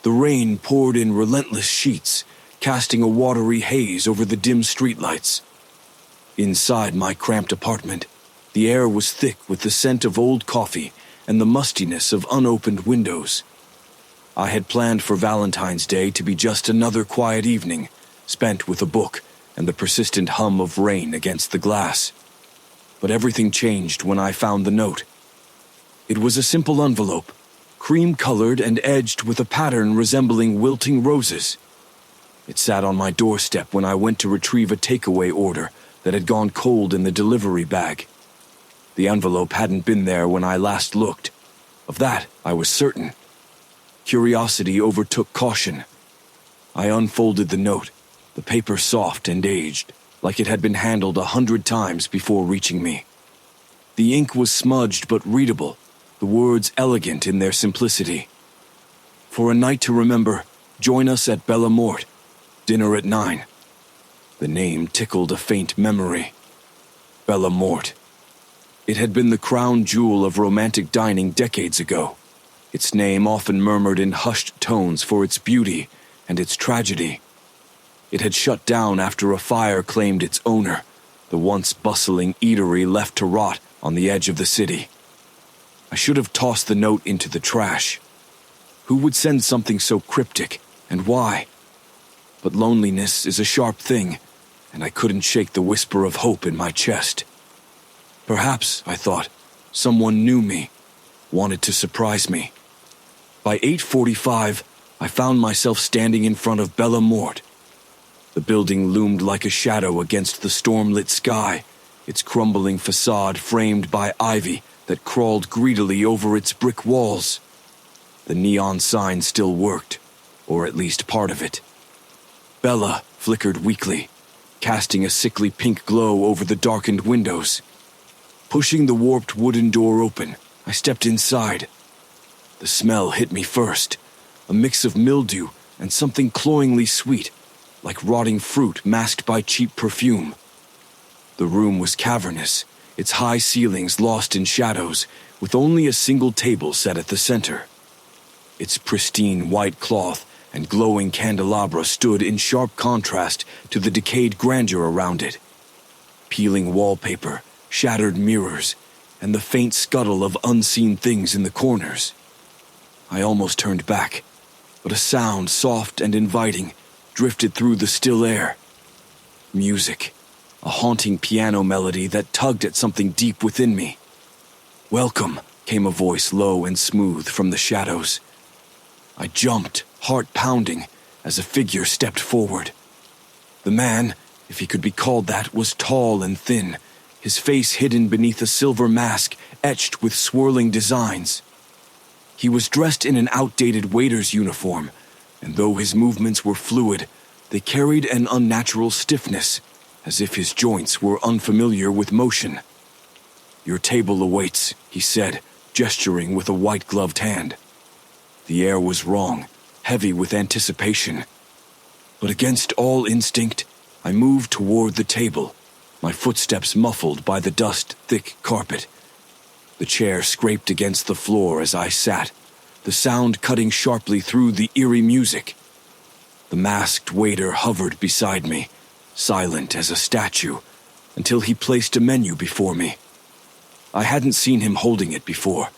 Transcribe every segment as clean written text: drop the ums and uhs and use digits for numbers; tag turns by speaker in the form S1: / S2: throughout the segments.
S1: The rain poured in relentless sheets, casting a watery haze over the dim streetlights. Inside my cramped apartment, the air was thick with the scent of old coffee and the mustiness of unopened windows. I had planned for Valentine's Day to be just another quiet evening, spent with a book and the persistent hum of rain against the glass. But everything changed when I found the note. It was a simple envelope, cream-colored and edged with a pattern resembling wilting roses. It sat on my doorstep when I went to retrieve a takeaway order that had gone cold in the delivery bag. The envelope hadn't been there when I last looked. Of that, I was certain. Curiosity overtook caution. I unfolded the note, the paper soft and aged, like it had been handled 100 times before reaching me. The ink was smudged but readable, the words elegant in their simplicity. For a night to remember, join us at Bella Morte, dinner at 9. The name tickled a faint memory. Bella Morte. It had been the crown jewel of romantic dining decades ago, its name often murmured in hushed tones for its beauty and its tragedy. It had shut down after a fire claimed its owner, the once bustling eatery left to rot on the edge of the city. I should have tossed the note into the trash. Who would send something so cryptic, and why? But loneliness is a sharp thing, and I couldn't shake the whisper of hope in my chest. Perhaps, I thought, someone knew me, wanted to surprise me. By 8:45, I found myself standing in front of Bella Morte. The building loomed like a shadow against the storm-lit sky, its crumbling facade framed by ivy that crawled greedily over its brick walls. The neon sign still worked, or at least part of it. Bella flickered weakly, casting a sickly pink glow over the darkened windows. Pushing the warped wooden door open, I stepped inside. The smell hit me first, a mix of mildew and something cloyingly sweet, like rotting fruit masked by cheap perfume. The room was cavernous, its high ceilings lost in shadows, with only a single table set at the center. Its pristine white cloth and glowing candelabra stood in sharp contrast to the decayed grandeur around it. Peeling wallpaper, shattered mirrors, and the faint scuttle of unseen things in the corners. I almost turned back, but a sound, soft and inviting, drifted through the still air. Music, a haunting piano melody that tugged at something deep within me. "Welcome," came a voice low and smooth from the shadows. I jumped, heart pounding, as a figure stepped forward. The man, if he could be called that, was tall and thin, his face hidden beneath a silver mask etched with swirling designs. He was dressed in an outdated waiter's uniform, and though his movements were fluid, they carried an unnatural stiffness, as if his joints were unfamiliar with motion. "Your table awaits," he said, gesturing with a white-gloved hand. The air was wrong, heavy with anticipation. But against all instinct, I moved toward the table, my footsteps muffled by the dust-thick carpet. The chair scraped against the floor as I sat, the sound cutting sharply through the eerie music. The masked waiter hovered beside me, silent as a statue, until he placed a menu before me. I hadn't seen him holding it before,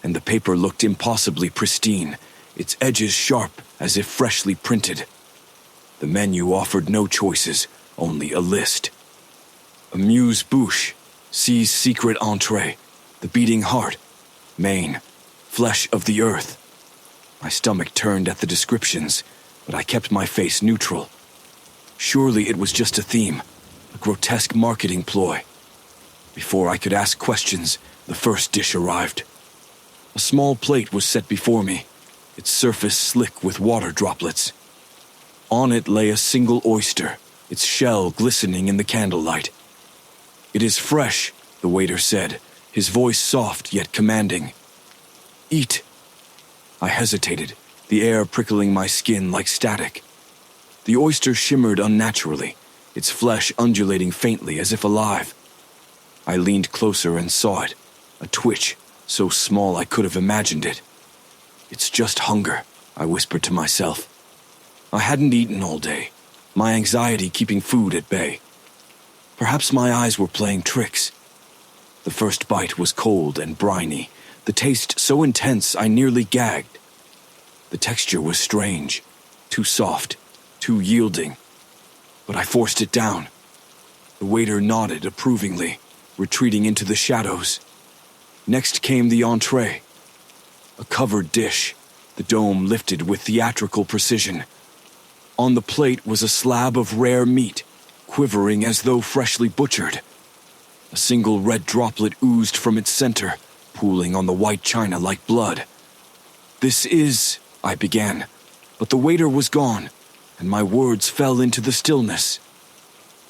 S1: and the paper looked impossibly pristine, its edges sharp as if freshly printed. The menu offered no choices, only a list. Amuse-bouche, C's secret entree, the beating heart, main, flesh of the earth. My stomach turned at the descriptions, but I kept my face neutral. Surely it was just a theme, a grotesque marketing ploy. Before I could ask questions, the first dish arrived. A small plate was set before me, its surface slick with water droplets. On it lay a single oyster, its shell glistening in the candlelight. "It is fresh," the waiter said, his voice soft yet commanding. "Eat." I hesitated, the air prickling my skin like static. The oyster shimmered unnaturally, its flesh undulating faintly as if alive. I leaned closer and saw it, a twitch, so small I could have imagined it. "It's just hunger," I whispered to myself. I hadn't eaten all day, my anxiety keeping food at bay. Perhaps my eyes were playing tricks. The first bite was cold and briny, the taste so intense I nearly gagged. The texture was strange, too soft, too yielding, but I forced it down. The waiter nodded approvingly, retreating into the shadows. Next came the entree, a covered dish, the dome lifted with theatrical precision. On the plate was a slab of rare meat, quivering as though freshly butchered. A single red droplet oozed from its center, pooling on the white china like blood. "This is," I began, but the waiter was gone, and my words fell into the stillness.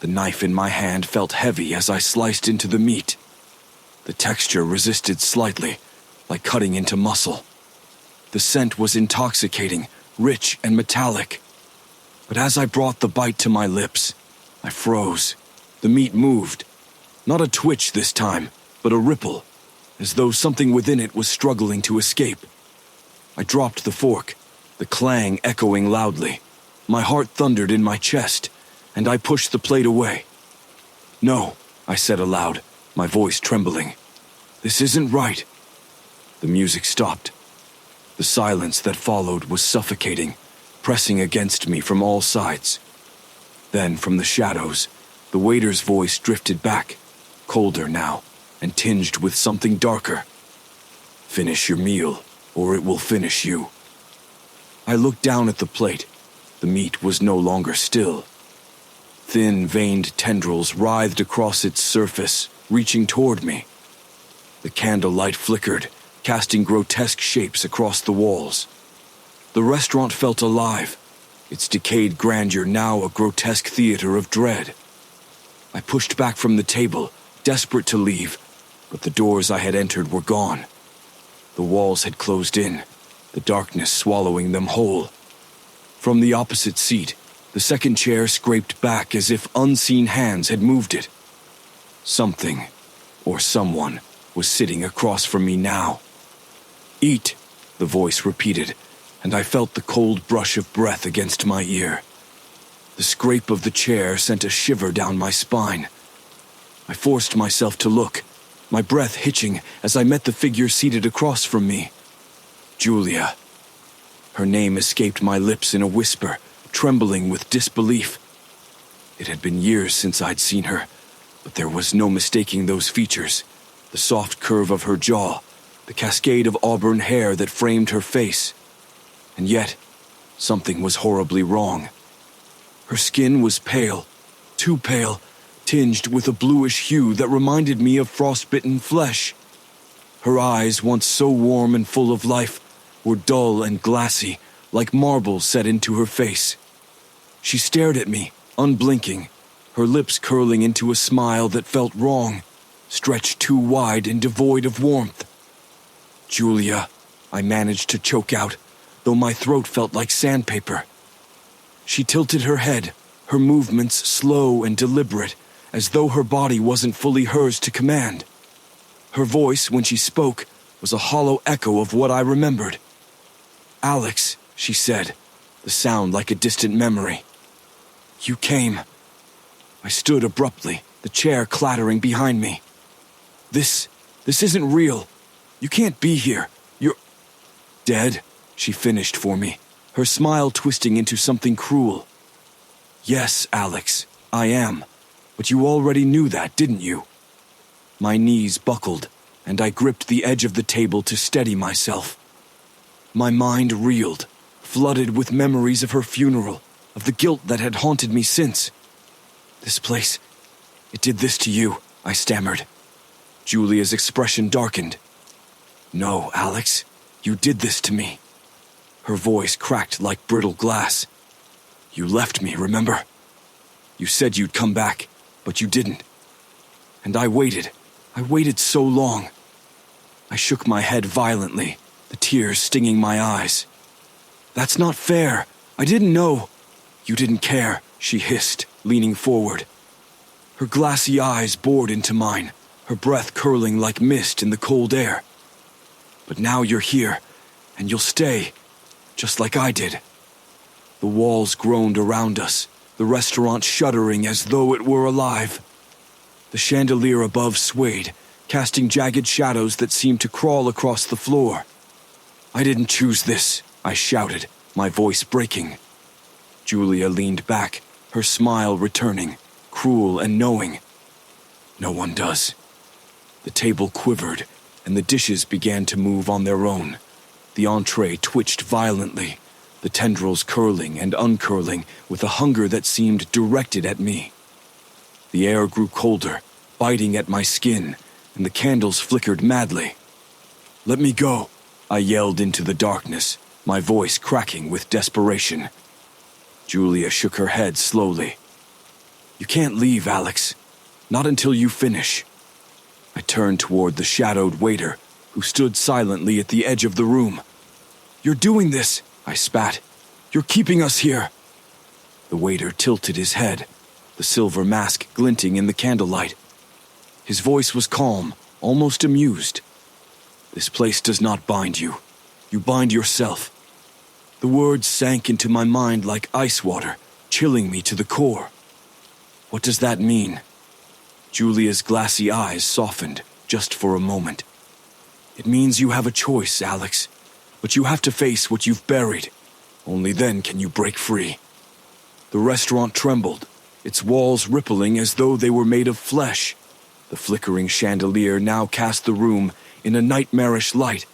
S1: The knife in my hand felt heavy as I sliced into the meat. The texture resisted slightly, like cutting into muscle. The scent was intoxicating, rich and metallic. But as I brought the bite to my lips, I froze. The meat moved. Not a twitch this time, but a ripple, as though something within it was struggling to escape. I dropped the fork, the clang echoing loudly. My heart thundered in my chest, and I pushed the plate away. "No," I said aloud, my voice trembling. "This isn't right." The music stopped. The silence that followed was suffocating, pressing against me from all sides. Then, from the shadows, the waiter's voice drifted back, colder now, and tinged with something darker. "Finish your meal, or it will finish you." I looked down at the plate. The meat was no longer still. Thin, veined tendrils writhed across its surface, reaching toward me. The candlelight flickered, casting grotesque shapes across the walls. The restaurant felt alive, its decayed grandeur now a grotesque theater of dread. I pushed back from the table, desperate to leave, but the doors I had entered were gone. The walls had closed in, the darkness swallowing them whole. From the opposite seat, the second chair scraped back as if unseen hands had moved it. Something, or someone, was sitting across from me now. "Eat," the voice repeated, and I felt the cold brush of breath against my ear. The scrape of the chair sent a shiver down my spine. I forced myself to look, my breath hitching as I met the figure seated across from me. Julia. Her name escaped my lips in a whisper, trembling with disbelief. It had been years since I'd seen her, but there was no mistaking those features, the soft curve of her jaw, the cascade of auburn hair that framed her face. And yet, something was horribly wrong. Her skin was pale, too pale, tinged with a bluish hue that reminded me of frostbitten flesh. Her eyes, once so warm and full of life, were dull and glassy, like marble set into her face. She stared at me, unblinking, her lips curling into a smile that felt wrong, stretched too wide and devoid of warmth. "Julia," I managed to choke out, though my throat felt like sandpaper. She tilted her head, her movements slow and deliberate, as though her body wasn't fully hers to command. Her voice, when she spoke, was a hollow echo of what I remembered. "Alex," she said, the sound like a distant memory. "You came." I stood abruptly, the chair clattering behind me. This isn't real. You can't be here. You're dead," she finished for me, her smile twisting into something cruel. "Yes, Alex, I am. But you already knew that, didn't you?" My knees buckled, and I gripped the edge of the table to steady myself. My mind reeled, flooded with memories of her funeral, of the guilt that had haunted me since. "This place, it did this to you," I stammered. Julia's expression darkened. "No, Alex, you did this to me." Her voice cracked like brittle glass. "You left me, remember? You said you'd come back, but you didn't. And I waited so long." I shook my head violently, the tears stinging my eyes. "That's not fair. I didn't know." "You didn't care," she hissed, leaning forward. Her glassy eyes bored into mine, her breath curling like mist in the cold air. "But now you're here, and you'll stay. just like I did. The walls groaned around us, the restaurant shuddering as though it were alive. The chandelier above swayed, casting jagged shadows that seemed to crawl across the floor. "I didn't choose this," I shouted, my voice breaking. Julia leaned back, her smile returning, cruel and knowing. "No one does." The table quivered, and the dishes began to move on their own. The entree twitched violently, the tendrils curling and uncurling with a hunger that seemed directed at me. The air grew colder, biting at my skin, and the candles flickered madly. "Let me go," I yelled into the darkness, my voice cracking with desperation. Julia shook her head slowly. "You can't leave, Alex. Not until you finish." I turned toward the shadowed waiter, who stood silently at the edge of the room. "You're doing this," I spat. "You're keeping us here." The waiter tilted his head, the silver mask glinting in the candlelight. His voice was calm, almost amused. "This place does not bind you. You bind yourself." The words sank into my mind like ice water, chilling me to the core. "What does that mean?" Julia's glassy eyes softened, just for a moment. "It means you have a choice, Alex, but you have to face what you've buried. Only then can you break free." The restaurant trembled, its walls rippling as though they were made of flesh. The flickering chandelier now cast the room in a nightmarish light,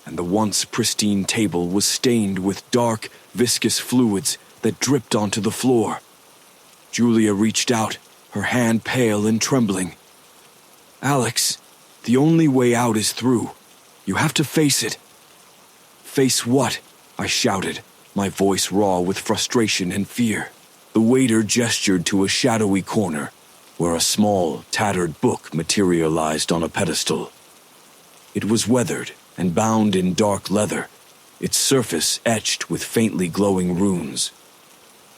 S1: and the once pristine table was stained with dark, viscous fluids that dripped onto the floor. Julia reached out, her hand pale and trembling. "Alex, the only way out is through. You have to face it." "Face what?" I shouted, my voice raw with frustration and fear. The waiter gestured to a shadowy corner, where a small, tattered book materialized on a pedestal. It was weathered and bound in dark leather, its surface etched with faintly glowing runes.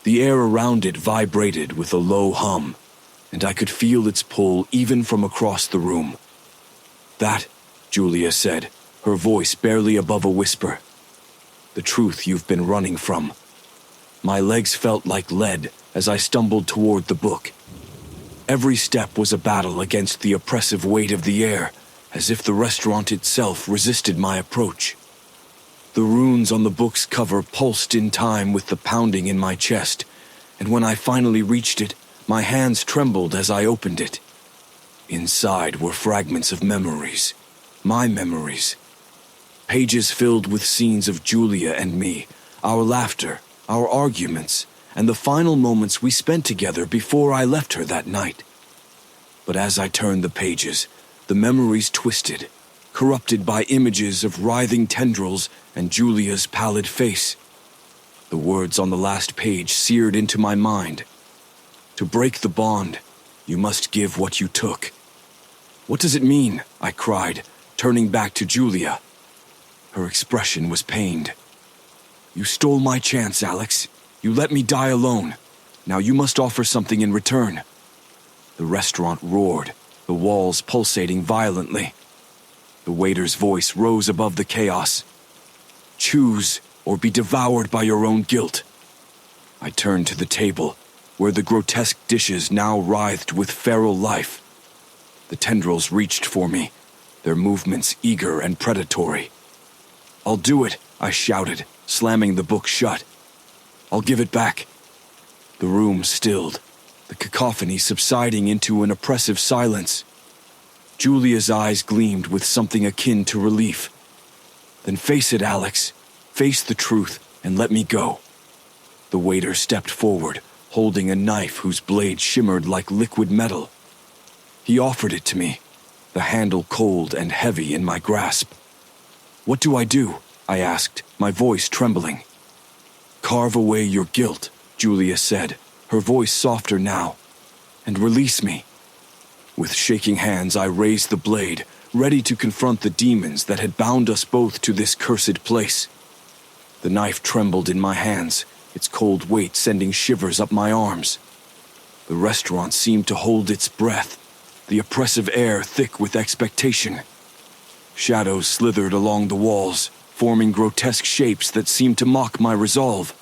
S1: The air around it vibrated with a low hum, and I could feel its pull even from across the room. "That," Julia said, her voice barely above a whisper. "The truth you've been running from." My legs felt like lead as I stumbled toward the book. Every step was a battle against the oppressive weight of the air, as if the restaurant itself resisted my approach. The runes on the book's cover pulsed in time with the pounding in my chest, and when I finally reached it, my hands trembled as I opened it. Inside were fragments of memories, my memories. Pages filled with scenes of Julia and me, our laughter, our arguments, and the final moments we spent together before I left her that night. But as I turned the pages, the memories twisted, corrupted by images of writhing tendrils and Julia's pallid face. The words on the last page seared into my mind. "To break the bond, you must give what you took." "What does it mean?" I cried, turning back to Julia. Her expression was pained. "You stole my chance, Alex. You let me die alone. Now you must offer something in return." The restaurant roared, the walls pulsating violently. The waiter's voice rose above the chaos. "Choose, or be devoured by your own guilt." I turned to the table, where the grotesque dishes now writhed with feral life. The tendrils reached for me, their movements eager and predatory. "I'll do it," I shouted, slamming the book shut. "I'll give it back." The room stilled, the cacophony subsiding into an oppressive silence. Julia's eyes gleamed with something akin to relief. "Then face it, Alex. Face the truth and let me go." The waiter stepped forward, holding a knife whose blade shimmered like liquid metal. He offered it to me, the handle cold and heavy in my grasp. "What do I do?" I asked, my voice trembling. "Carve away your guilt," Julia said, her voice softer now, "and release me." With shaking hands, I raised the blade, ready to confront the demons that had bound us both to this cursed place. The knife trembled in my hands, its cold weight sending shivers up my arms. The restaurant seemed to hold its breath, the oppressive air thick with expectation. Shadows slithered along the walls, forming grotesque shapes that seemed to mock my resolve.